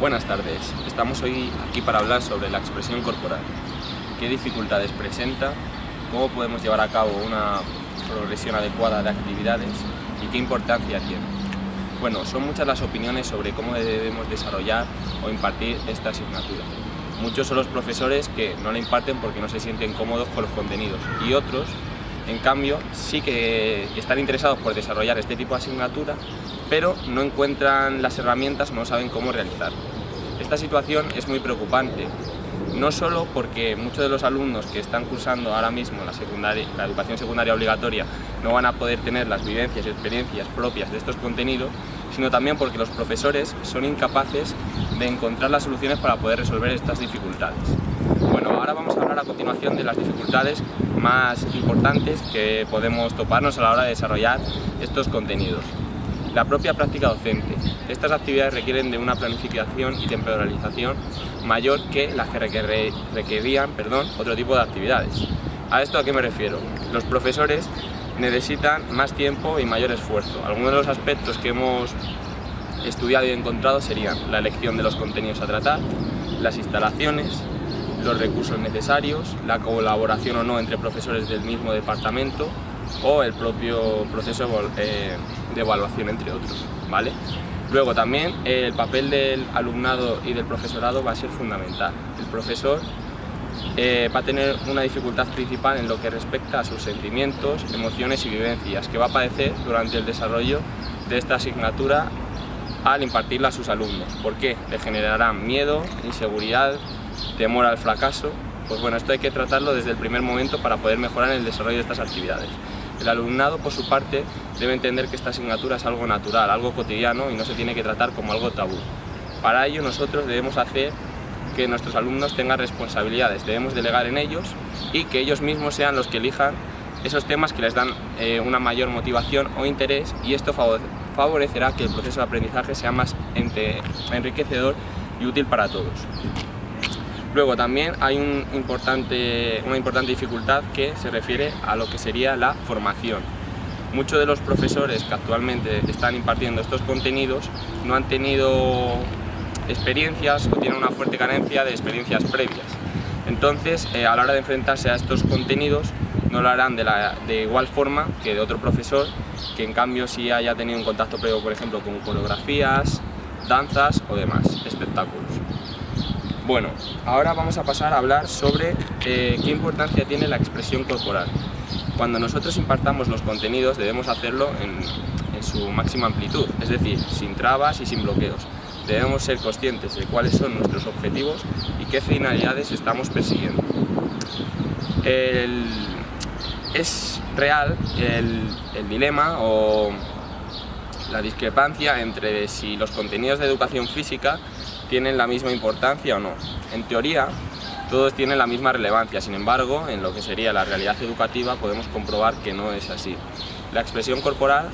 Buenas tardes, estamos hoy aquí para hablar sobre la expresión corporal. ¿Qué dificultades presenta? ¿Cómo podemos llevar a cabo una progresión adecuada de actividades? ¿Y qué importancia tiene? Bueno, son muchas las opiniones sobre cómo debemos desarrollar o impartir esta asignatura. Muchos son los profesores que no la imparten porque no se sienten cómodos con los contenidos y otros, en cambio, sí que están interesados por desarrollar este tipo de asignatura, pero no encuentran las herramientas o no saben cómo realizarlo. Esta situación es muy preocupante, no solo porque muchos de los alumnos que están cursando ahora mismo la educación secundaria obligatoria no van a poder tener las vivencias y experiencias propias de estos contenidos, sino también porque los profesores son incapaces de encontrar las soluciones para poder resolver estas dificultades. Bueno, ahora vamos a hablar a continuación de las dificultades más importantes que podemos toparnos a la hora de desarrollar estos contenidos. La propia práctica docente. Estas actividades requieren de una planificación y temporalización mayor que las que requerían otro tipo de actividades. ¿A esto a qué me refiero? Los profesores necesitan más tiempo y mayor esfuerzo. Algunos de los aspectos que hemos estudiado y encontrado serían la elección de los contenidos a tratar, las instalaciones, los recursos necesarios, la colaboración o no entre profesores del mismo departamento o el propio proceso de evaluación, entre otros, ¿vale? Luego también el papel del alumnado y del profesorado va a ser fundamental. El profesor va a tener una dificultad principal en lo que respecta a sus sentimientos, emociones y vivencias que va a padecer durante el desarrollo de esta asignatura al impartirla a sus alumnos. ¿Por qué? Le generarán miedo, inseguridad, temor al fracaso. Pues bueno, esto hay que tratarlo desde el primer momento para poder mejorar el desarrollo de estas actividades. El alumnado, por su parte, debe entender que esta asignatura es algo natural, algo cotidiano y no se tiene que tratar como algo tabú. Para ello nosotros debemos hacer que nuestros alumnos tengan responsabilidades, debemos delegar en ellos y que ellos mismos sean los que elijan esos temas que les dan una mayor motivación o interés, y esto favorecerá que el proceso de aprendizaje sea más enriquecedor y útil para todos. Luego también hay una importante dificultad que se refiere a lo que sería la formación. Muchos de los profesores que actualmente están impartiendo estos contenidos no han tenido experiencias o tienen una fuerte carencia de experiencias previas. Entonces, a la hora de enfrentarse a estos contenidos, no lo harán de igual forma que de otro profesor que en cambio sí haya tenido un contacto previo, por ejemplo, con coreografías, danzas o demás espectáculos. Bueno, ahora vamos a pasar a hablar sobre qué importancia tiene la expresión corporal. Cuando nosotros impartamos los contenidos debemos hacerlo en su máxima amplitud, es decir, sin trabas y sin bloqueos. Debemos ser conscientes de cuáles son nuestros objetivos y qué finalidades estamos persiguiendo. Es real el dilema o la discrepancia entre si los contenidos de educación física tienen la misma importancia o no. En teoría, todos tienen la misma relevancia, sin embargo, en lo que sería la realidad educativa podemos comprobar que no es así. La expresión corporal,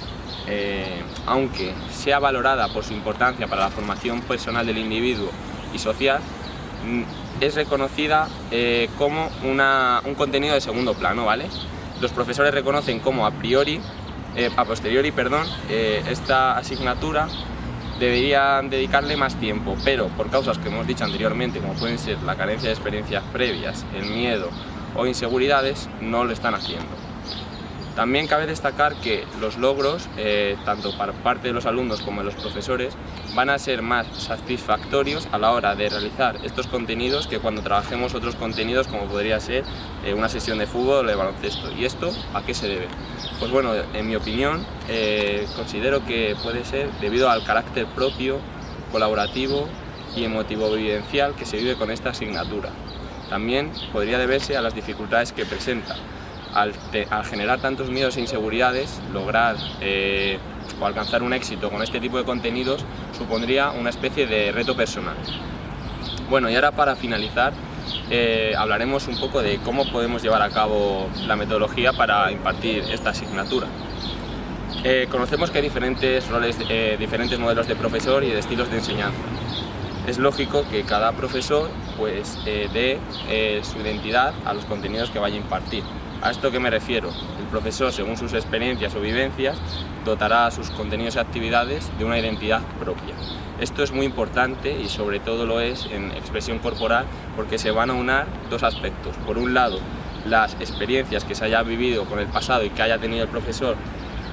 aunque sea valorada por su importancia para la formación personal del individuo y social, es reconocida como un contenido de segundo plano, ¿vale? Los profesores reconocen como a posteriori, esta asignatura deberían dedicarle más tiempo, pero por causas que hemos dicho anteriormente, como pueden ser la carencia de experiencias previas, el miedo o inseguridades, no lo están haciendo. También cabe destacar que los logros, tanto por parte de los alumnos como de los profesores, van a ser más satisfactorios a la hora de realizar estos contenidos que cuando trabajemos otros contenidos como podría ser una sesión de fútbol o de baloncesto. ¿Y esto a qué se debe? Pues bueno, en mi opinión, considero que puede ser debido al carácter propio, colaborativo y emotivo-vivencial que se vive con esta asignatura. También podría deberse a las dificultades que presenta. Al generar tantos miedos e inseguridades, lograr o alcanzar un éxito con este tipo de contenidos supondría una especie de reto personal. Bueno, y ahora para finalizar hablaremos un poco de cómo podemos llevar a cabo la metodología para impartir esta asignatura. Conocemos que hay diferentes roles, diferentes modelos de profesor y de estilos de enseñanza. Es lógico que cada profesor dé su identidad a los contenidos que vaya a impartir. ¿A esto qué me refiero? El profesor, según sus experiencias o vivencias, dotará a sus contenidos y actividades de una identidad propia. Esto es muy importante y sobre todo lo es en expresión corporal porque se van a unar dos aspectos. Por un lado, las experiencias que se haya vivido con el pasado y que haya tenido el profesor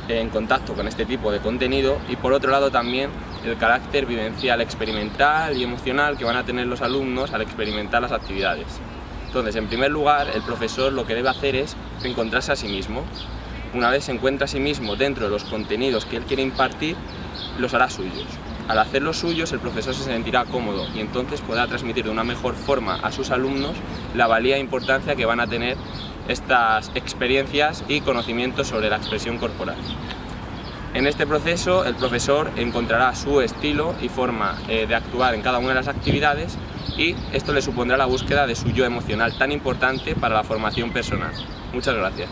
en contacto con este tipo de contenido, y por otro lado también el carácter vivencial, experimental y emocional que van a tener los alumnos al experimentar las actividades. Entonces, en primer lugar, el profesor lo que debe hacer es encontrarse a sí mismo. Una vez se encuentra a sí mismo dentro de los contenidos que él quiere impartir, los hará suyos. Al hacerlos suyos, el profesor se sentirá cómodo y entonces podrá transmitir de una mejor forma a sus alumnos la valía e importancia que van a tener estas experiencias y conocimientos sobre la expresión corporal. En este proceso, el profesor encontrará su estilo y forma de actuar en cada una de las actividades, y esto le supondrá la búsqueda de su yo emocional, tan importante para la formación personal. Muchas gracias.